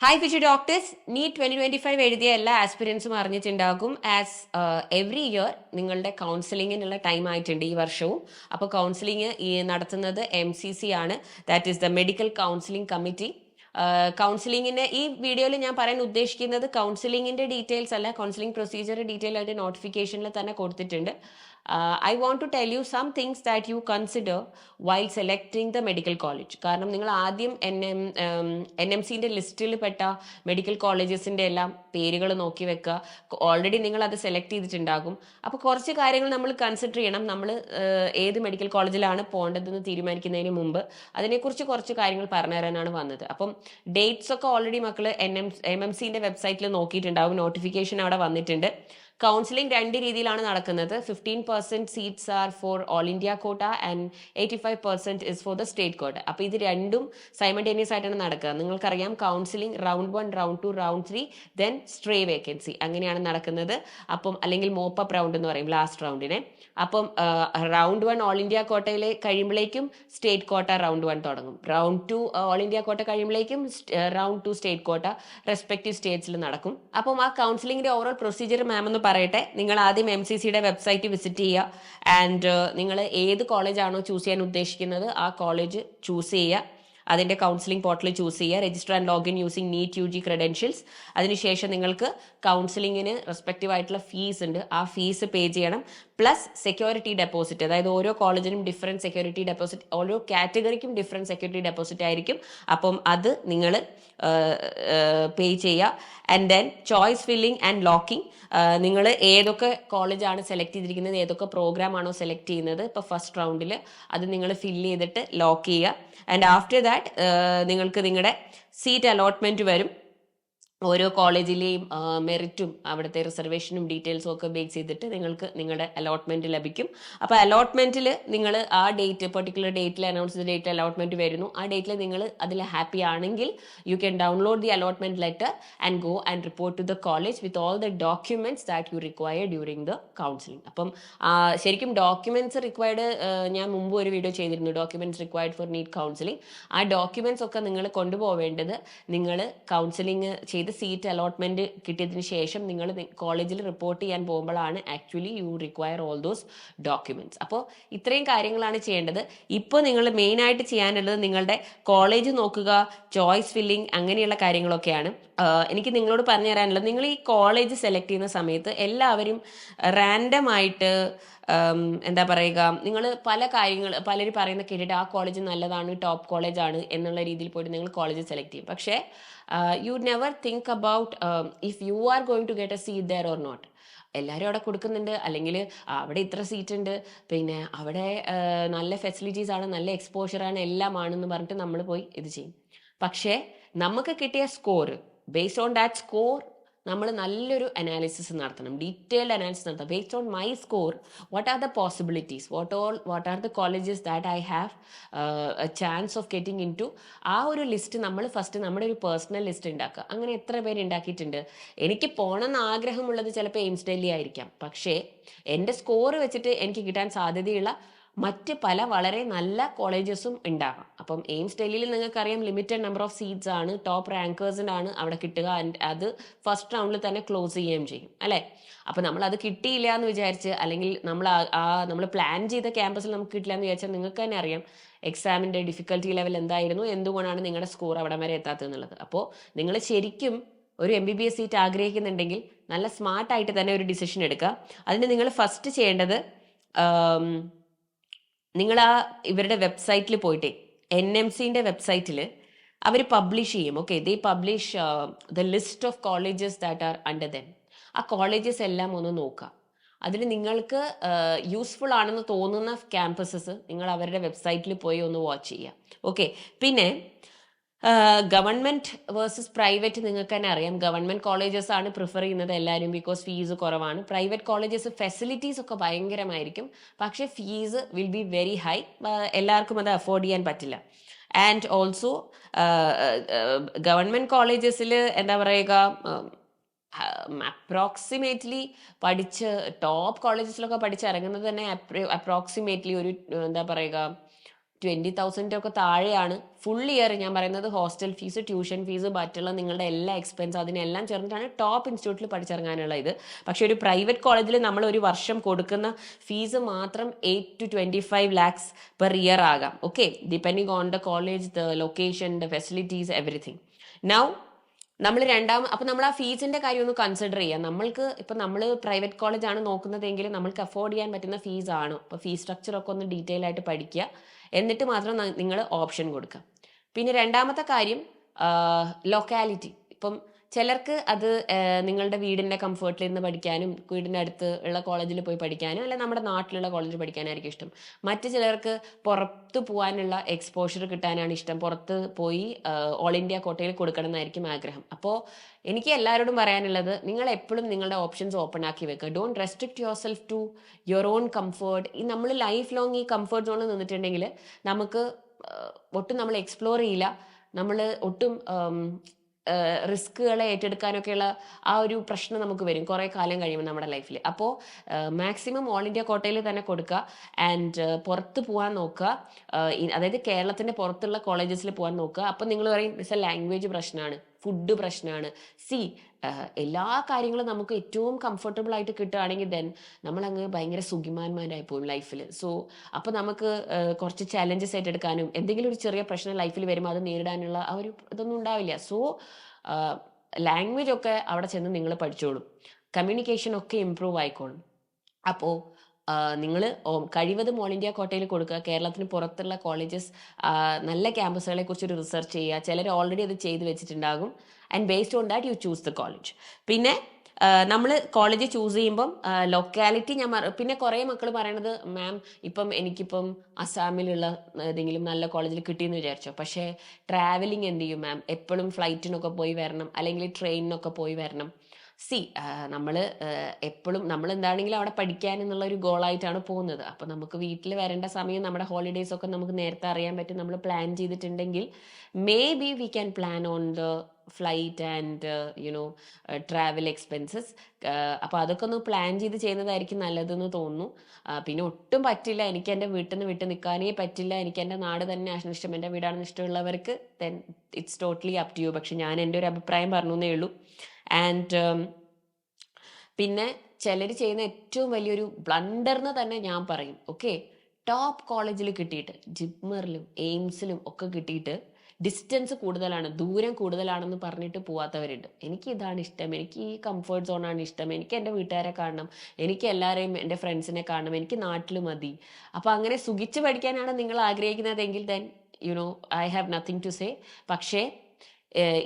Hi ഫിഷു doctors. NEET 2025 എഴുതിയ എല്ലാ ആസ്പിരൻസും അറിഞ്ഞിട്ടുണ്ടാകും. As every year നിങ്ങളുടെ കൗൺസിലിങ്ങിനുള്ള ടൈം ആയിട്ടുണ്ട് ഈ വർഷവും. അപ്പോൾ കൗൺസിലിംഗ് നടത്തുന്നത് MCC ആണ്, that is the medical counselling committee. കൗൺസിലിങ്ങിന്റെ ഈ വീഡിയോയിൽ ഞാൻ പറയാൻ ഉദ്ദേശിക്കുന്നത് കൗൺസിലിങ്ങിന്റെ ഡീറ്റെയിൽസ് അല്ല, കൗൺസിലിംഗ് പ്രൊസീജിയർ ഡീറ്റെയിൽ ആയിട്ട് നോട്ടിഫിക്കേഷനിൽ തന്നെ കൊടുത്തിട്ടുണ്ട്. I want to tell you some things that you consider while selecting the medical college. കാരണം നിങ്ങൾ ആദ്യം NMCന്റെ ലിസ്റ്റിൽ പെട്ട മെഡിക്കൽ കോളേജസിന്റെ എല്ലാം പേരുകൾ നോക്കി വെക്കുക. ഓൾറെഡി നിങ്ങൾ അത് സെലക്ട് ചെയ്തിട്ടുണ്ടാകും. അപ്പോൾ കുറച്ച് കാര്യങ്ങൾ നമ്മൾ കൺസിഡർ ചെയ്യണം. നമ്മൾ ഏത് മെഡിക്കൽ കോളേജിലാണ് പോകേണ്ടതെന്ന് തീരുമാനിക്കുന്നതിന് മുമ്പ് അതിനെക്കുറിച്ച് കുറച്ച് കാര്യങ്ങൾ പറഞ്ഞു തരാനാണ് വന്നത്. അപ്പം ഡേറ്റ്സ് ഒക്കെ ഓൾറെഡി മക്കൾ MMCന്റെ വെബ്സൈറ്റിൽ നോക്കിയിട്ടുണ്ടാവും. നോട്ടിഫിക്കേഷൻ അവിടെ വന്നിട്ടുണ്ട്. കൗൺസിലിംഗ് രണ്ട് രീതിയിലാണ് നടക്കുന്നത്. 15% seats are for all India കോട്ട and 85% is for the state കോട്ട. അപ്പോൾ ഇത് രണ്ടും സൈമൾട്ടേനിയസ് ആയിട്ടാണ് നടക്കുക. നിങ്ങൾക്കറിയാം, counselling round 1, round 2, round 3, then stray vacancy, അങ്ങനെയാണ് നടക്കുന്നത്. അപ്പം അല്ലെങ്കിൽ മോപ്പപ്പ് റൗണ്ട് എന്ന് പറയും ലാസ്റ്റ് റൗണ്ടിനെ. അപ്പം റൗണ്ട് 1 ഓൾ ഇന്ത്യ കോട്ടയിലെ കഴിയുമ്പോഴേക്കും സ്റ്റേറ്റ് കോട്ട റൗണ്ട് 1 തുടങ്ങും. റൗണ്ട് 2 ഓൾ ഇന്ത്യ കോട്ട കഴിയുമ്പോഴേക്കും റൗണ്ട് 2 സ്റ്റേറ്റ് കോട്ട റെസ്പെക്റ്റീവ് സ്റ്റേറ്റ്സിൽ നടക്കും. അപ്പം ആ കൗൺസിലിംഗിന്റെ ഓവറോൾ പ്രൊസീജിയർ മാം എന്ന് പറയട്ടെ. നിങ്ങൾ ആദ്യം MCCയുടെ വെബ്സൈറ്റ് വിസിറ്റ് ചെയ്യുക. ആൻഡ് നിങ്ങൾ ഏത് കോളേജാണോ ചൂസ് ചെയ്യാൻ ഉദ്ദേശിക്കുന്നത് ആ കോളേജ് ചൂസ് ചെയ്യുക. അതിൻ്റെ കൗൺസിലിംഗ് പോർട്ടൽ ചൂസ് ചെയ്യുക. Register and login using NEET UG credentials. അതിനുശേഷം നിങ്ങൾക്ക് കൗൺസിലിങ്ങിന് റെസ്പെക്റ്റീവ് ആയിട്ടുള്ള ഫീസ് ഉണ്ട്. ആ ഫീസ് പേ ചെയ്യണം. പ്ലസ് സെക്യൂരിറ്റി ഡെപ്പോസിറ്റ്, അതായത് ഓരോ കോളേജിനും ഡിഫറെൻറ്റ് സെക്യൂരിറ്റി ഡെപ്പോസിറ്റ്, ഓരോ കാറ്റഗറിക്കും ഡിഫറെൻറ്റ് സെക്യൂരിറ്റി ഡെപ്പോസിറ്റ് ആയിരിക്കും. അപ്പം അത് നിങ്ങൾ പേ ചെയ്യുക. And then choice filling and locking. നിങ്ങൾ ഏതൊക്കെ കോളേജാണ് സെലക്ട് ചെയ്തിരിക്കുന്നത്, ഏതൊക്കെ പ്രോഗ്രാം ആണോ സെലക്ട് ചെയ്യുന്നത് ഇപ്പോൾ ഫസ്റ്റ് റൗണ്ടിൽ, അത് നിങ്ങൾ ഫില്ല് ചെയ്തിട്ട് ലോക്ക് ചെയ്യുക. ആൻഡ് ആഫ്റ്റർ ദാറ്റ് നിങ്ങൾക്ക് നിങ്ങളുടെ സീറ്റ് അലോട്ട്മെൻറ്റ് വരും. ഓരോ കോളേജിലെയും മെറിറ്റും അവിടുത്തെ റിസർവേഷനും ഡീറ്റെയിൽസും ഒക്കെ ബേസ് ചെയ്തിട്ട് നിങ്ങൾക്ക് നിങ്ങളുടെ അലോട്ട്മെന്റ് ലഭിക്കും. അപ്പോൾ അലോട്ട്മെന്റിൽ നിങ്ങൾ ആ ഡേറ്റ്, പെർട്ടിക്കുലർ ഡേറ്റിൽ അനൗൺസ് ചെയ്ത ഡേറ്റിൽ അലോട്ട്മെന്റ് വരുന്നു. ആ ഡേറ്റിൽ നിങ്ങൾ അതിൽ ഹാപ്പി ആണെങ്കിൽ you can download the allotment letter and go and report to the college with all the documents that you require during the counselling. അപ്പം ശരിക്കും ഡോക്യുമെന്റ്സ് റിക്വയർഡ് ഞാൻ മുമ്പ് ഒരു വീഡിയോ ചെയ്തിരുന്നു, documents required for NEET counselling. ആ documents ഒക്കെ നിങ്ങൾ കൊണ്ടുപോവേണ്ടത് നിങ്ങൾ കൗൺസിലിംഗ് ചെയ്ത് സീറ്റ് അലോട്ട്മെന്റ് കിട്ടിയതിന് ശേഷം നിങ്ങൾ കോളേജിൽ റിപ്പോർട്ട് ചെയ്യാൻ പോകുമ്പോഴാണ് actually you require all those documents. അപ്പോൾ ഇത്രയും കാര്യങ്ങളാണ് ചെയ്യേണ്ടത്. ഇപ്പോൾ നിങ്ങൾ മെയിൻ ആയിട്ട് ചെയ്യാനുള്ളത് നിങ്ങളുടെ കോളേജ് നോക്കുക, ചോയ്സ് ഫില്ലിംഗ്, അങ്ങനെയുള്ള കാര്യങ്ങളൊക്കെയാണ്. എനിക്ക് നിങ്ങളോട് പറഞ്ഞു തരാനുള്ളത്, നിങ്ങൾ ഈ കോളേജ് സെലക്ട് ചെയ്യുന്ന സമയത്ത് എല്ലാവരും റാൻഡം ആയിട്ട് എന്താ പറയുക, നിങ്ങൾ പല കാര്യങ്ങൾ പലരും പറയുന്ന കേട്ടിട്ട് ആ കോളേജ് നല്ലതാണ്, ടോപ്പ് കോളേജാണ് എന്നുള്ള രീതിയിൽ പോയിട്ട് നിങ്ങൾ കോളേജ് സെലക്ട് ചെയ്യും. പക്ഷേ you never think about if you are going to get a seat there or not. എല്ലാവരും അവിടെ കൊടുക്കുന്നുണ്ട്, അല്ലെങ്കിൽ അവിടെ ഇത്ര സീറ്റ് ഉണ്ട്, പിന്നെ അവിടെ നല്ല ഫെസിലിറ്റീസ് ആണ്, നല്ല എക്സ്പോഷറാണ്, എല്ലാം ആണെന്ന് പറഞ്ഞിട്ട് നമ്മൾ പോയി ഇത് ചെയ്യും. പക്ഷേ നമുക്ക് കിട്ടിയ score, based on that score നമ്മൾ നല്ലൊരു അനാലിസിസ് നടത്തണം, ഡീറ്റെയിൽഡ് അനാലിസിസ് നടത്തണം. Based on my score, what are the possibilities, what are the colleges that I have a chance of getting into. ആ ഒരു ലിസ്റ്റ് നമ്മൾ ഫസ്റ്റ് നമ്മുടെ ഒരു personal list ഉണ്ടാക്കുക. അങ്ങനെ എത്ര പേര് ഉണ്ടാക്കിയിട്ടുണ്ട്? എനിക്ക് പോകണമെന്ന് ആഗ്രഹമുള്ളത് ചിലപ്പോൾ എയിംസ് ഡൽഹി ആയിരിക്കാം, പക്ഷേ എൻ്റെ സ്കോർ വെച്ചിട്ട് എനിക്ക് കിട്ടാൻ സാധ്യതയുള്ള മറ്റ് പല വളരെ നല്ല കോളേജസും ഉണ്ടാകാം. അപ്പം എയിംസ് ഡൽഹിയിൽ നിങ്ങൾക്കറിയാം ലിമിറ്റഡ് നമ്പർ ഓഫ് സീറ്റ്സ് ആണ്, ടോപ്പ് റാങ്കേഴ്സിനാണ് അവിടെ കിട്ടുക. അത് ഫസ്റ്റ് റൗണ്ടിൽ തന്നെ ക്ലോസ് ചെയ്യുകയും ചെയ്യും, അല്ലേ? അപ്പം നമ്മൾ അത് കിട്ടിയില്ല എന്ന് വിചാരിച്ച്, അല്ലെങ്കിൽ നമ്മൾ പ്ലാൻ ചെയ്ത ക്യാമ്പസിൽ നമുക്ക് കിട്ടില്ല എന്ന് വിചാരിച്ചാൽ നിങ്ങൾക്ക് തന്നെ അറിയാം എക്സാമിൻ്റെ ഡിഫിക്കൽട്ടി ലെവൽ എന്തായിരുന്നു, എന്തുകൊണ്ടാണ് നിങ്ങളുടെ സ്കോർ അവിടെ വരെ എത്താത്തതെന്നുള്ളത്. അപ്പോൾ നിങ്ങൾ ശരിക്കും ഒരു MBBS സീറ്റ് ആഗ്രഹിക്കുന്നുണ്ടെങ്കിൽ നല്ല സ്മാർട്ടായിട്ട് തന്നെ ഒരു ഡിസിഷൻ എടുക്കുക. അതിന് നിങ്ങൾ ഫസ്റ്റ് ചെയ്യേണ്ടത്, നിങ്ങൾ ആ ഇവരുടെ വെബ്സൈറ്റിൽ പോയിട്ട് NMCന്റെ വെബ്സൈറ്റിൽ അവർ പബ്ലിഷ് ചെയ്യും. Okay, they publish the list of colleges that are under them. ആ കോളേജസ് എല്ലാം ഒന്ന് നോക്കുക. അതിൽ നിങ്ങൾക്ക് യൂസ്ഫുൾ ആണെന്ന് തോന്നുന്ന ക്യാമ്പസസ് നിങ്ങൾ അവരുടെ വെബ്സൈറ്റിൽ പോയി ഒന്ന് വാച്ച് ചെയ്യുക. ഓക്കെ, പിന്നെ ഗവൺമെന്റ് വേഴ്സസ് പ്രൈവറ്റ് നിങ്ങൾക്ക് തന്നെ അറിയാം. ഗവൺമെന്റ് കോളേജസ് ആണ് പ്രിഫർ ചെയ്യുന്നത് എല്ലാവരും, ബിക്കോസ് ഫീസ് കുറവാണ്. പ്രൈവറ്റ് കോളേജസ് ഫെസിലിറ്റീസ് ഒക്കെ ഭയങ്കരമായിരിക്കും, പക്ഷേ fees will be very high. എല്ലാവർക്കും അത് അഫോർഡ് ചെയ്യാൻ പറ്റില്ല. ആൻഡ് ഓൾസോ ഗവൺമെന്റ് കോളേജസിൽ എന്താ പറയുക, അപ്രോക്സിമേറ്റ്ലി പഠിച്ച് ടോപ്പ് കോളേജസിലൊക്കെ പഠിച്ചിറങ്ങുന്നത് തന്നെ അപ്രോക്സിമേറ്റ്ലി ഒരു എന്താ പറയുക 20,000 ഒക്കെ താഴെയാണ് ഫുൾ ഇയർ. ഞാൻ പറയുന്നത് ഹോസ്റ്റൽ ഫീസ്, ട്യൂഷൻ ഫീസ്, മറ്റുള്ള നിങ്ങളുടെ എല്ലാ എക്സ്പെൻസ് അതിനെല്ലാം ചേർന്നിട്ടാണ് ടോപ്പ് ഇൻസ്റ്റിറ്റ്യൂട്ടിൽ പഠിച്ചിറങ്ങാനുള്ള ഇത്. പക്ഷെ ഒരു പ്രൈവറ്റ് കോളേജിൽ നമ്മൾ ഒരു വർഷം കൊടുക്കുന്ന ഫീസ് മാത്രം 8 to 25 lakhs പെർ ഇയർ ആകാം. Okay, depending on the college, the location, the facilities, everything. Now നമ്മൾ അപ്പൊ നമ്മൾ ആ ഫീസിന്റെ കാര്യം ഒന്ന് കൺസിഡർ ചെയ്യാം. നമ്മൾക്ക് ഇപ്പൊ നമ്മൾ പ്രൈവറ്റ് കോളേജ് ആണ് നോക്കുന്നതെങ്കിൽ നമ്മൾക്ക് അഫോർഡ് ചെയ്യാൻ പറ്റുന്ന ഫീസ് ആണോ, ഇപ്പൊ ഫീസ് സ്ട്രക്ചർ ഒക്കെ ഒന്ന് ഡീറ്റെയിൽ ആയിട്ട് പഠിക്കുക, എന്നിട്ട് മാത്രം നിങ്ങൾ ഓപ്ഷൻ കൊടുക്കുക. പിന്നെ രണ്ടാമത്തെ കാര്യം ലൊക്കാലിറ്റി. ഇപ്പം ചിലർക്ക് അത് നിങ്ങളുടെ വീടിന്റെ കംഫർട്ടിൽ നിന്ന് പഠിക്കാനും വീടിന്റെ അടുത്ത് ഉള്ള കോളേജിൽ പോയി പഠിക്കാനും അല്ല നമ്മുടെ നാട്ടിലുള്ള കോളേജിൽ പഠിക്കാനായിരിക്കും ഇഷ്ടം. മറ്റു ചിലർക്ക് പുറത്ത് പോകാനുള്ള എക്സ്പോഷർ കിട്ടാനാണ് ഇഷ്ടം, പുറത്ത് പോയി ഓൾ ഇന്ത്യ കോട്ടയിൽ കൊടുക്കണം എന്നായിരിക്കും ആഗ്രഹം. അപ്പോൾ എനിക്ക് എല്ലാവരോടും പറയാനുള്ളത്, നിങ്ങൾ എപ്പോഴും നിങ്ങളുടെ ഓപ്ഷൻസ് ഓപ്പൺ ആക്കി വെക്കുക. Don't restrict yourself to your own comfort. ഈ നമ്മൾ ലൈഫ് ലോങ് ഈ കംഫർട്ട് സോണിൽ നിന്നിട്ടുണ്ടെങ്കിൽ നമുക്ക് ഒട്ടും നമ്മൾ എക്സ്പ്ലോർ ചെയ്യില്ല, നമ്മൾ ഒട്ടും റിസ്കുകളെ ഏറ്റെടുക്കാനൊക്കെയുള്ള ആ ഒരു പ്രശ്നം നമുക്ക് വരും കുറേ കാലം കഴിയുമ്പോൾ നമ്മുടെ ലൈഫിൽ. അപ്പോൾ മാക്സിമം ഓൾ ഇന്ത്യ കോട്ടയിൽ തന്നെ കൊടുക്കുക ആൻഡ് പുറത്ത് പോകാൻ നോക്കുക. അതായത് കേരളത്തിൻ്റെ പുറത്തുള്ള കോളേജസിൽ പോകാൻ നോക്കുക. അപ്പം നിങ്ങൾ പറയും മിസ് ലാംഗ്വേജ് പ്രശ്നമാണ്, ഫുഡ് പ്രശ്നമാണ്. എല്ലാ കാര്യങ്ങളും നമുക്ക് ഏറ്റവും കംഫർട്ടബിൾ ആയിട്ട് കിട്ടുകയാണെങ്കിൽ ദെൻ നമ്മളങ്ങ് ഭയങ്കര സുഖിമാന്മാരായി പോകും ലൈഫിൽ. സോ അപ്പോൾ നമുക്ക് കുറച്ച് ചാലഞ്ചസ് ഏറ്റെടുക്കാനും എന്തെങ്കിലും ഒരു ചെറിയ പ്രശ്നം ലൈഫിൽ വരുമ്പോൾ അത് നേരിടാനുള്ള ആ ഒരു ഇതൊന്നും ഉണ്ടാവില്ല. സോ ലാംഗ്വേജ് ഒക്കെ അവിടെ ചെന്ന് നിങ്ങൾ പഠിച്ചോളും, കമ്മ്യൂണിക്കേഷൻ ഒക്കെ ഇമ്പ്രൂവ് ആയിക്കോളും. അപ്പോൾ നിങ്ങൾ കഴിവതും ഓൾ ഇന്ത്യ കോട്ടയിൽ കൊടുക്കുക. കേരളത്തിന് പുറത്തുള്ള കോളേജസ് നല്ല ക്യാമ്പസുകളെ കുറിച്ചൊരു റിസർച്ച് ചെയ്യുക. ചിലർ ഓൾറെഡി അത് ചെയ്ത് വെച്ചിട്ടുണ്ടാകും. And based on that you choose the college. പിന്നെ നമ്മൾ കോളേജ് ചൂസ് ചെയ്യുമ്പം ലൊക്കാലിറ്റി പിന്നെ കുറേ മക്കൾ പറയണത്, മാം എനിക്കിപ്പം അസാമിലുള്ള ഏതെങ്കിലും നല്ല കോളേജിൽ കിട്ടിയെന്ന് വിചാരിച്ചോ, പക്ഷേ ട്രാവലിംഗ് എന്ത് ചെയ്യും മാം, എപ്പോഴും ഫ്ലൈറ്റിനൊക്കെ പോയി വരണം അല്ലെങ്കിൽ ട്രെയിനിനൊക്കെ പോയി വരണം. നമ്മൾ എപ്പോഴും നമ്മൾ എന്താണെങ്കിലും അവിടെ പഠിക്കാൻ എന്നുള്ള ഒരു ഗോളായിട്ടാണ് പോകുന്നത്. അപ്പോൾ നമുക്ക് വീട്ടിൽ വരേണ്ട സമയം, നമ്മുടെ ഹോളിഡേയ്സ് ഒക്കെ നമുക്ക് നേരത്തെ അറിയാൻ പറ്റും. നമ്മൾ പ്ലാൻ ചെയ്തിട്ടുണ്ടെങ്കിൽ may be we can plan on the flight and travel expenses. അപ്പോൾ അതൊക്കെ ഒന്ന് പ്ലാൻ ചെയ്ത് ചെയ്യുന്നതായിരിക്കും നല്ലതെന്ന് തോന്നുന്നു. പിന്നെ ഒട്ടും പറ്റില്ല, എനിക്ക് എൻ്റെ വീട്ടിൽ നിന്ന് വിട്ട് നിൽക്കാനേ പറ്റില്ല, എനിക്ക് എൻ്റെ നാട് തന്നെയാണ് ഇഷ്ടം, എൻ്റെ വീടാണെന്ന് ഇഷ്ടമുള്ളവർക്ക് then it's totally up to you. പക്ഷെ ഞാൻ എൻ്റെ ഒരു അഭിപ്രായം പറഞ്ഞു എന്നേ ഉള്ളൂ. ആൻഡ് പിന്നെ ചിലർ ചെയ്യുന്ന ഏറ്റവും വലിയൊരു ബ്ലണ്ടർന്ന് തന്നെ ഞാൻ പറയും, ഓക്കെ, ടോപ്പ് കോളേജിൽ കിട്ടിയിട്ട് ജിപ്മറിലും എയിംസിലും ഒക്കെ കിട്ടിയിട്ട് ഡിസ്റ്റൻസ് കൂടുതലാണ്, ദൂരം കൂടുതലാണെന്ന് പറഞ്ഞിട്ട് പോവാത്തവരുണ്ട്. എനിക്ക് ഇതാണ് ഇഷ്ടം, എനിക്ക് ഈ കംഫർട്ട് സോണാണ് ഇഷ്ടം, എനിക്ക് എൻ്റെ വീട്ടുകാരെ കാണണം, എനിക്ക് എല്ലാവരെയും എൻ്റെ ഫ്രണ്ട്സിനെ കാണണം, എനിക്ക് നാട്ടിൽ മതി. അപ്പോൾ അങ്ങനെ സുഖിച്ച് പഠിക്കാനാണ് നിങ്ങൾ ആഗ്രഹിക്കുന്നതെങ്കിൽ then I have nothing to say. പക്ഷേ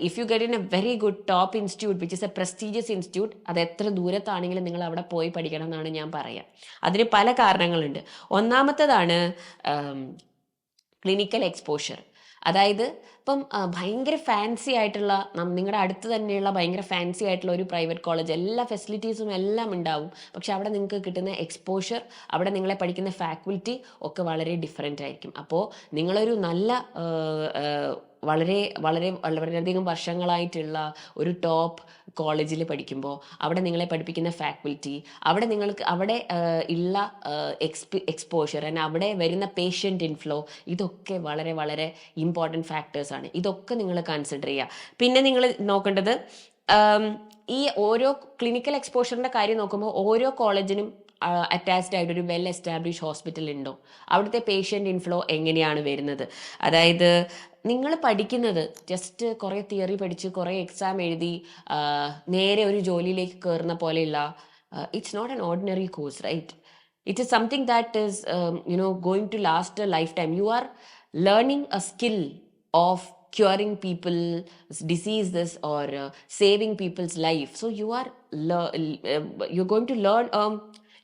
if you get in a very good top institute which is a prestigious institute, അത് എത്ര ദൂരത്താണെങ്കിലും നിങ്ങൾ അവിടെ പോയി പഠിക്കണം എന്നാണ് ഞാൻ പറയാം. അതിന് പല കാരണങ്ങളുണ്ട്. ഒന്നാമത്തേതാണ് ക്ലിനിക്കൽ എക്സ്പോഷർ. അതായത് ഇപ്പം ഭയങ്കര ഫാൻസി ആയിട്ടുള്ള നിങ്ങളുടെ അടുത്ത് തന്നെയുള്ള ഭയങ്കര ഫാൻസി ആയിട്ടുള്ള ഒരു പ്രൈവറ്റ് കോളേജ്, എല്ലാ ഫെസിലിറ്റീസും എല്ലാം ഉണ്ടാവും. പക്ഷെ അവിടെ നിങ്ങൾക്ക് കിട്ടുന്ന എക്സ്പോഷർ, അവിടെ നിങ്ങളെ പഠിക്കുന്ന ഫാക്കൽറ്റി ഒക്കെ വളരെ ഡിഫറെൻ്റ് ആയിരിക്കും. അപ്പോൾ നിങ്ങളൊരു നല്ല വളരെ വളരെ വളരെയധികം വർഷങ്ങളായിട്ടുള്ള ഒരു ടോപ്പ് കോളേജിൽ പഠിക്കുമ്പോൾ അവിടെ നിങ്ങളെ പഠിപ്പിക്കുന്ന ഫാക്കൽറ്റി, അവിടെ ഉള്ള എക്സ്പോഷർ ആൻഡ് അവിടെ വരുന്ന പേഷ്യൻ്റ് ഇൻഫ്ലോ, ഇതൊക്കെ വളരെ വളരെ ഇമ്പോർട്ടൻറ്റ് ഫാക്ടേഴ്സാണ്. ഇതൊക്കെ നിങ്ങൾ കൺസിഡർ ചെയ്യുക. പിന്നെ നിങ്ങൾ നോക്കേണ്ടത് ഈ ഓരോ ക്ലിനിക്കൽ എക്സ്പോഷറിൻ്റെ കാര്യം നോക്കുമ്പോൾ ഓരോ കോളേജിനും അറ്റാച്ച്ഡ് ആയിട്ട് ഒരു വെൽ എസ്റ്റാബ്ലിഷ് ഹോസ്പിറ്റൽ ഉണ്ടോ, അവിടുത്തെ പേഷ്യൻ്റ് ഇൻഫ്ലോ എങ്ങനെയാണ് വരുന്നത്. അതായത് നിങ്ങൾ പഠിക്കുന്നത് ജസ്റ്റ് കുറേ തിയറി പഠിച്ച് കുറേ എക്സാം എഴുതി നേരെ ഒരു ജോലിയിലേക്ക് കയറുന്ന പോലെയുള്ള, it's not an ordinary course, right? It is something that is going to last a lifetime. You are learning a skill of curing people's diseases or saving people's life. So you're going to learn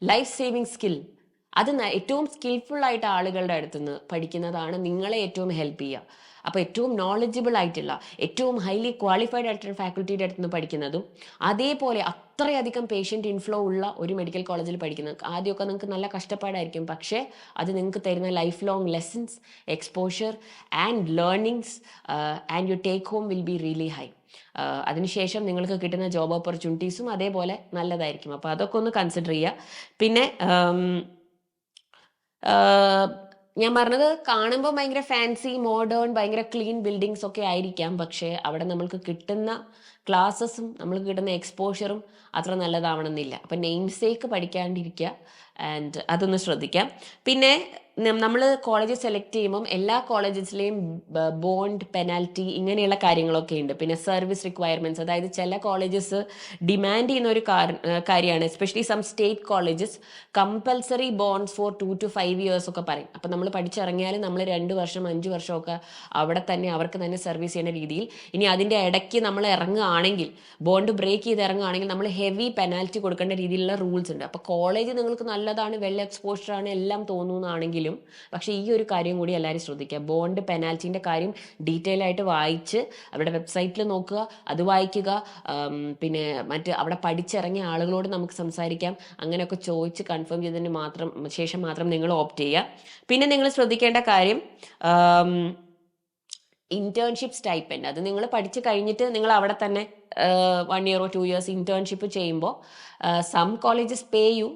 life saving skill. അത് ഏറ്റവും skilful ആയിട്ട് ആളുകളുടെ അടുത്തുനിന്ന് പഠിക്കുന്നതാണ് നിങ്ങളെ ഏറ്റവും help ചെയ്യുക. അപ്പോൾ ഏറ്റവും നോളജബിൾ ആയിട്ടുള്ള ഏറ്റവും ഹൈലി ക്വാളിഫൈഡ് ആയിട്ടുള്ള ഫാക്കൽറ്റിയുടെ അടുത്തുനിന്ന് പഠിക്കുന്നതും അതേപോലെ അത്രയധികം പേഷ്യൻ്റ് ഇൻഫ്ലോ ഉള്ള ഒരു മെഡിക്കൽ കോളേജിൽ പഠിക്കുന്നത് ആദ്യമൊക്കെ നിങ്ങൾക്ക് നല്ല കഷ്ടപ്പാടായിരിക്കും. പക്ഷേ അത് നിങ്ങൾക്ക് തരുന്ന life long lessons, exposure and learnings and your take home will be really high. അതിനുശേഷം നിങ്ങൾക്ക് കിട്ടുന്ന ജോബ് ഓപ്പർച്യൂണിറ്റീസും അതേപോലെ നല്ലതായിരിക്കും. അപ്പോൾ അതൊക്കെ ഒന്ന് കൺസിഡർ ചെയ്യുക. പിന്നെ ഞാൻ പറഞ്ഞത് കാണുമ്പോൾ ഭയങ്കര ഫാൻസി മോഡേൺ ഭയങ്കര ക്ലീൻ ബിൽഡിങ്സ് ഒക്കെ ആയിരിക്കാം, പക്ഷേ അവിടെ നമ്മൾക്ക് കിട്ടുന്ന ക്ലാസ്സസും നമ്മൾക്ക് കിട്ടുന്ന എക്സ്പോഷറും അത്ര നല്ലതാവണമെന്നില്ല. അപ്പം നെയിം സേക്ക് പഠിക്കാണ്ടിരിക്കുക, ആൻഡ് അതൊന്ന് ശ്രദ്ധിക്കാം. പിന്നെ നമ്മൾ കോളേജ് സെലക്ട് ചെയ്യുമ്പം എല്ലാ കോളേജസിലെയും ബോണ്ട് പെനാൽറ്റി ഇങ്ങനെയുള്ള കാര്യങ്ങളൊക്കെ ഉണ്ട്. പിന്നെ സർവീസ് റിക്വയർമെന്റ്സ്, അതായത് ചില കോളേജസ് ഡിമാൻഡ് ചെയ്യുന്ന ഒരു കാര്യമാണ്, especially some state colleges compulsory bonds for 2 to 5 years ഒക്കെ പറയും. അപ്പം നമ്മൾ പഠിച്ചിറങ്ങിയാൽ നമ്മൾ 2 വർഷം 5 വർഷമൊക്കെ അവിടെ തന്നെ അവർക്ക് തന്നെ സർവീസ് ചെയ്യുന്ന രീതിയിൽ. ഇനി അതിൻ്റെ ഇടയ്ക്ക് നമ്മൾ ഇറങ്ങുകയാണെങ്കിൽ, ബോണ്ട് ബ്രേക്ക് ചെയ്ത് ഇറങ്ങുകയാണെങ്കിൽ നമ്മൾ ഹെവി പെനാൽറ്റി കൊടുക്കേണ്ട രീതിയിലുള്ള റൂൾസ് ഉണ്ട്. അപ്പോൾ കോളേജ് നിങ്ങൾക്ക് നല്ലതാണ്, വെൽ എക്സ്പോഷർ ആണ്, എല്ലാം തോന്നുന്നതാണെങ്കിലും പക്ഷേ ഈ ഒരു കാര്യം കൂടി എല്ലാവരും ശ്രദ്ധിക്കുക. ബോണ്ട് പെനാൽറ്റീൻ്റെ കാര്യം ഡീറ്റെയിൽ ആയിട്ട് വായിച്ച് അവരുടെ വെബ്സൈറ്റിൽ നോക്കുക, അത് വായിക്കുക. പിന്നെ അവിടെ പഠിച്ചിറങ്ങിയ ആളുകളോട് നമുക്ക് സംസാരിക്കാം. അങ്ങനെയൊക്കെ ചോദിച്ച് കൺഫേം ചെയ്തതിന് ശേഷം മാത്രം നിങ്ങൾ ഓപ്റ്റ് ചെയ്യുക. പിന്നെ നിങ്ങൾ ശ്രദ്ധിക്കേണ്ട കാര്യം ഇന്റേൺഷിപ്പ് സ്റ്റൈപ്പൻഡ്. അത് നിങ്ങൾ പഠിച്ചു കഴിഞ്ഞിട്ട് നിങ്ങൾ അവിടെ തന്നെ 1 year or 2 years ഇന്റേൺഷിപ്പ് ചെയ്യുമ്പോൾ some colleges pay you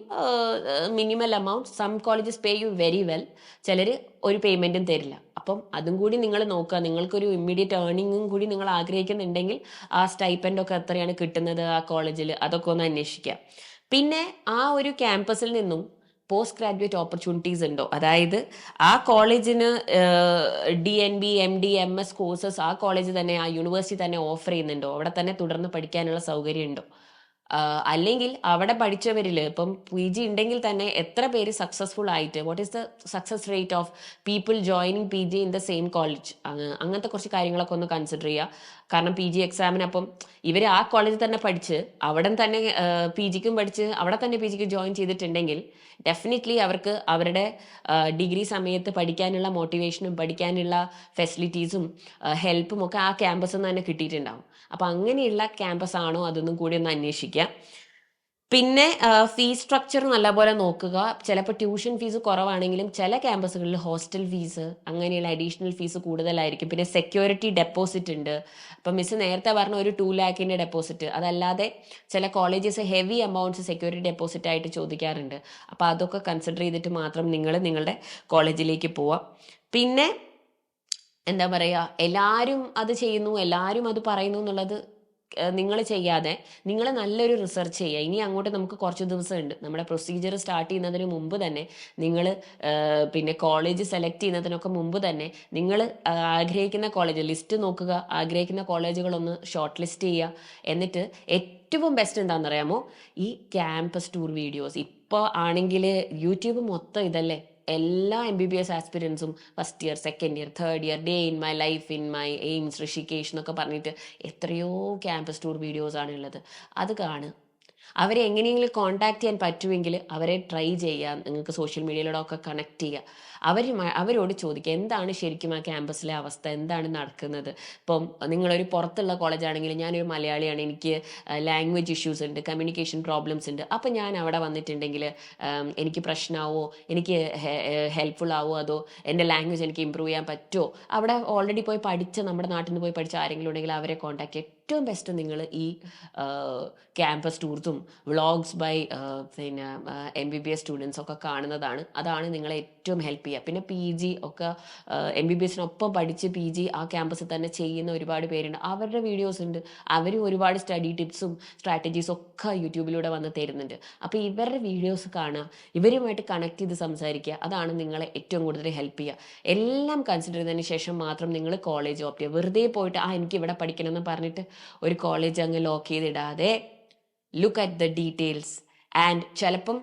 minimal amount, some colleges pay you very well, ചിലർ ഒരു പേയ്മെൻറ്റും തരില്ല. അപ്പം അതും കൂടി നിങ്ങൾ നോക്കുക. നിങ്ങൾക്കൊരു ഇമ്മീഡിയറ്റ് ഏർണിങ്ങും കൂടി നിങ്ങൾ ആഗ്രഹിക്കുന്നുണ്ടെങ്കിൽ ആ സ്റ്റൈപ്പൻഡൊക്കെ എത്രയാണ് കിട്ടുന്നത് ആ കോളേജിൽ, അതൊക്കെ ഒന്ന് അന്വേഷിക്കുക. പിന്നെ ആ ഒരു ക്യാമ്പസിൽ നിന്നും പോസ്റ്റ് ഗ്രാജുവേറ്റ് ഓപ്പർച്യൂണിറ്റീസ് ഉണ്ടോ, അതായത് ആ കോളേജിന് DNB MD MS കോഴ്സസ് ആ കോളേജ് തന്നെ, ആ യൂണിവേഴ്സിറ്റി തന്നെ ഓഫർ ചെയ്യുന്നുണ്ടോ, അവിടെ തന്നെ തുടർന്ന് പഠിക്കാനുള്ള സൗകര്യം ഉണ്ടോ. അല്ലെങ്കിൽ അവിടെ പഠിച്ചവരിൽ ഇപ്പം PG ഉണ്ടെങ്കിൽ തന്നെ എത്ര പേര് സക്സസ്ഫുൾ ആയിട്ട്, what is the success rate of people joining PG in the same college, അങ്ങനത്തെ കുറച്ച് കാര്യങ്ങളൊക്കെ ഒന്ന് കൺസിഡർ ചെയ്യുക. കാരണം PG എക്സാമിന് അപ്പം ഇവർ ആ കോളേജിൽ തന്നെ പഠിച്ച് അവിടെ തന്നെ PGക്കും പഠിച്ച് അവിടെ തന്നെ PGക്ക് ജോയിൻ ചെയ്തിട്ടുണ്ടെങ്കിൽ ഡെഫിനറ്റ്ലി അവർക്ക് അവരുടെ ഡിഗ്രി സമയത്ത് പഠിക്കാനുള്ള മോട്ടിവേഷനും പഠിക്കാനുള്ള ഫെസിലിറ്റീസും ഹെൽപ്പും ഒക്കെ ആ ക്യാമ്പസിൽ നിന്ന് തന്നെ കിട്ടിയിട്ടുണ്ടാവും. അപ്പം അങ്ങനെയുള്ള ക്യാമ്പസ് ആണോ അതൊന്നും കൂടി ഒന്ന് അന്വേഷിക്കുക. പിന്നെ ഫീസ് സ്ട്രക്ചർ നല്ലപോലെ നോക്കുക. ചിലപ്പോൾ ട്യൂഷൻ ഫീസ് കുറവാണെങ്കിലും ചില ക്യാമ്പസുകളിൽ ഹോസ്റ്റൽ ഫീസ് അങ്ങനെയുള്ള അഡീഷണൽ ഫീസ് കൂടുതലായിരിക്കും. പിന്നെ സെക്യൂരിറ്റി ഡെപ്പോസിറ്റ് ഉണ്ട്. അപ്പം മിസ് നേരത്തെ പറഞ്ഞ ഒരു 2 lakhിൻ്റെ ഡെപ്പോസിറ്റ്, അതല്ലാതെ ചില colleges heavy amounts security deposit ആയിട്ട് ചോദിക്കാറുണ്ട്. അപ്പോൾ അതൊക്കെ കൺസിഡർ ചെയ്തിട്ട് മാത്രം നിങ്ങൾ നിങ്ങളുടെ കോളേജിലേക്ക് പോവാം. പിന്നെ എന്താ പറയുക, എല്ലാവരും അത് ചെയ്യുന്നു, എല്ലാവരും അത് പറയുന്നു എന്നുള്ളത് നിങ്ങൾ ചെയ്യാതെ നിങ്ങൾ നല്ലൊരു റിസർച്ച് ചെയ്യുക. ഇനി അങ്ങോട്ട് നമുക്ക് കുറച്ച് ദിവസമുണ്ട്. നമ്മുടെ പ്രൊസീജിയർ സ്റ്റാർട്ട് ചെയ്യുന്നതിന് മുമ്പ് തന്നെ നിങ്ങൾ പിന്നെ കോളേജ് സെലക്ട് ചെയ്യുന്നതിനൊക്കെ മുമ്പ് തന്നെ നിങ്ങൾ ആഗ്രഹിക്കുന്ന കോളേജ് ലിസ്റ്റ് നോക്കുക, ആഗ്രഹിക്കുന്ന കോളേജുകളൊന്ന് ഷോർട്ട് ലിസ്റ്റ് ചെയ്യുക. എന്നിട്ട് ഏറ്റവും ബെസ്റ്റ് എന്താണെന്നറിയാമോ, ഈ ക്യാമ്പസ് ടൂർ വീഡിയോസ്. ഇപ്പോൾ ആണെങ്കിൽ യൂട്യൂബ് മൊത്തം ഇതല്ലേ, എല്ലാ MBBS ആസ്പിരൻസും first year, second year, third year, day in my life in my AIIMS Rishikesh എന്നൊക്കെ പറഞ്ഞിട്ട് എത്രയോ ക്യാമ്പസ് ടൂർ വീഡിയോസ് ആണ് ഉള്ളത്. അത് കാണുക. അവരെ എങ്ങനെയെങ്കിലും കോൺടാക്ട് ചെയ്യാൻ പറ്റുമെങ്കിൽ അവരെ ട്രൈ ചെയ്യാം. നിങ്ങൾക്ക് സോഷ്യൽ മീഡിയയിലൂടെ കണക്ട് ചെയ്യുക. അവരോട് ചോദിക്കുക എന്താണ് ശരിക്കും ആ ക്യാമ്പസിലെ അവസ്ഥ, എന്താണ് നടക്കുന്നത്. ഇപ്പം നിങ്ങളൊരു പുറത്തുള്ള കോളേജാണെങ്കിൽ, ഞാനൊരു മലയാളിയാണ്, എനിക്ക് ലാംഗ്വേജ് ഇഷ്യൂസ് ഉണ്ട്, കമ്മ്യൂണിക്കേഷൻ പ്രോബ്ലംസ് ഉണ്ട്. അപ്പം ഞാൻ അവിടെ വന്നിട്ടുണ്ടെങ്കിൽ എനിക്ക് പ്രശ്നമാവോ, എനിക്ക് ഹെൽപ്ഫുൾ ആവോ, അതോ എൻ്റെ ലാംഗ്വേജ് എനിക്ക് ഇമ്പ്രൂവ് ചെയ്യാൻ പറ്റുമോ. അവിടെ ഓൾറെഡി പോയി പഠിച്ച, നമ്മുടെ നാട്ടിൽ നിന്ന് പോയി പഠിച്ച ആരെങ്കിലും ഉണ്ടെങ്കിൽ അവരെ കോൺടാക്ട് ചെയ്യുക. ഏറ്റവും ബെസ്റ്റ് നിങ്ങൾ ഈ ക്യാമ്പസ് ടൂർസും വ്ളോഗ്സ് ബൈ പിന്നെ MBBS സ്റ്റുഡൻസ് ഒക്കെ കാണുന്നതാണ്. അതാണ് നിങ്ങളെ ഏറ്റവും ഹെൽപ്പ് ചെയ്യുക. പിന്നെ PG ഒക്കെ MBBSനൊപ്പം പഠിച്ച് PG ആ ക്യാമ്പസിൽ തന്നെ ചെയ്യുന്ന ഒരുപാട് പേരുണ്ട്. അവരുടെ വീഡിയോസ് ഉണ്ട്. അവരും ഒരുപാട് സ്റ്റഡി ടിപ്സും സ്ട്രാറ്റജീസും ഒക്കെ യൂട്യൂബിലൂടെ വന്ന് തരുന്നുണ്ട്. അപ്പോൾ ഇവരുടെ വീഡിയോസ് കാണുക, ഇവരുമായിട്ട് കണക്ട് ചെയ്ത് സംസാരിക്കുക. അതാണ് നിങ്ങളെ ഏറ്റവും കൂടുതൽ ഹെൽപ്പ് ചെയ്യുക. എല്ലാം കൺസിഡർ ചെയ്തതിന് ശേഷം മാത്രം നിങ്ങൾ കോളേജ് ഓപ്റ്റ് ചെയ്യുക. വെറുതെ പോയിട്ട് എനിക്ക് ഇവിടെ പഠിക്കണം എന്ന് പറഞ്ഞിട്ട് ഒരു കോളേജ് അങ്ങ് ലോക്ക് ചെയ്തിടാതെ look at the details. And ചിലപ്പം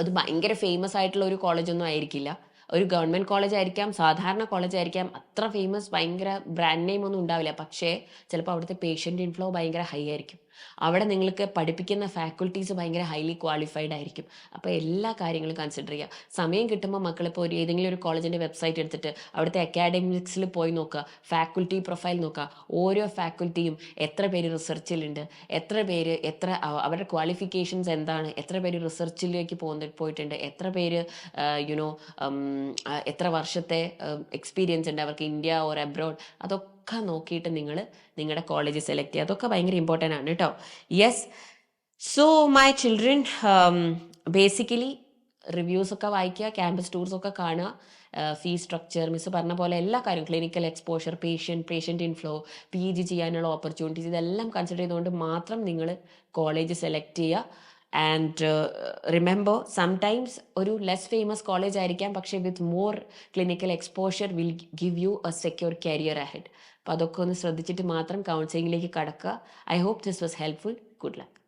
അത് ഭയങ്കര ഫേമസ് ആയിട്ടുള്ള ഒരു കോളേജൊന്നും ആയിരിക്കില്ല, ഒരു ഗവൺമെൻറ് കോളേജ് ആയിരിക്കാം, സാധാരണ കോളേജ് ആയിരിക്കാം, അത്ര ഫേമസ് ഭയങ്കര ബ്രാൻഡ് നെയിം ഒന്നും ഉണ്ടാവില്ല. പക്ഷേ ചിലപ്പോൾ അവിടുത്തെ പേഷ്യൻ്റ് ഇൻഫ്ലോ ഭയങ്കര ഹൈ ആയിരിക്കും. അവിടെ നിങ്ങൾക്ക് പഠിപ്പിക്കുന്ന ഫാക്കൽറ്റീസ് ഭയങ്കര ഹൈലി ക്വാളിഫൈഡ് ആയിരിക്കും. അപ്പോൾ എല്ലാ കാര്യങ്ങളും കൺസിഡർ ചെയ്യുക. സമയം കിട്ടുമ്പോൾ മക്കളിപ്പോൾ ഏതെങ്കിലും ഒരു കോളേജിൻ്റെ വെബ്സൈറ്റ് എടുത്തിട്ട് അവിടുത്തെ അക്കാഡമിക്സിൽ പോയി നോക്കുക, ഫാക്കൽറ്റി പ്രൊഫൈൽ നോക്കുക. ഓരോ ഫാക്കൽറ്റിയും എത്ര പേര് റിസർച്ചിലുണ്ട്, എത്ര പേര് അവരുടെ ക്വാളിഫിക്കേഷൻസ് എന്താണ്, എത്ര പേര് റിസർച്ചിലേക്ക് പോയിട്ടുണ്ട്, എത്ര പേര് എത്ര വർഷത്തെ എക്സ്പീരിയൻസ് ഉണ്ട് അവർക്ക്, ഇന്ത്യ ഓർ അബ്രോഡ്. അതൊക്കെ നോക്കിയിട്ട് നിങ്ങൾ നിങ്ങളുടെ കോളേജ് സെലക്ട് ചെയ്യുക. അതൊക്കെ ഭയങ്കര ഇമ്പോർട്ടൻ്റ് ആണ് കേട്ടോ. Yes, so my children, basically റിവ്യൂസൊക്കെ വായിക്കുക, ക്യാമ്പസ് ടൂർസൊക്കെ കാണുക. ഫീ സ്ട്രക്ചർ, മിസ് പറഞ്ഞ പോലെ എല്ലാ കാര്യവും, clinical exposure, patient inflow, PG ചെയ്യാനുള്ള ഓപ്പർച്യൂണിറ്റീസ്, ഇതെല്ലാം കൺസിഡർ ചെയ്തുകൊണ്ട് മാത്രം നിങ്ങൾ കോളേജ് സെലക്ട് ചെയ്യുക. ആൻഡ് റിമെമ്പർ, സംടൈംസ് ഒരു ലെസ് ഫേമസ് കോളേജ് ആയിരിക്കാം, പക്ഷേ with more clinical exposure will give you a secure career ahead. അപ്പോൾ അതൊക്കെ ഒന്ന് ശ്രദ്ധിച്ചിട്ട് മാത്രം കൗൺസിലിംഗിലേക്ക് കടക്കുക. I hope this was helpful. Good luck.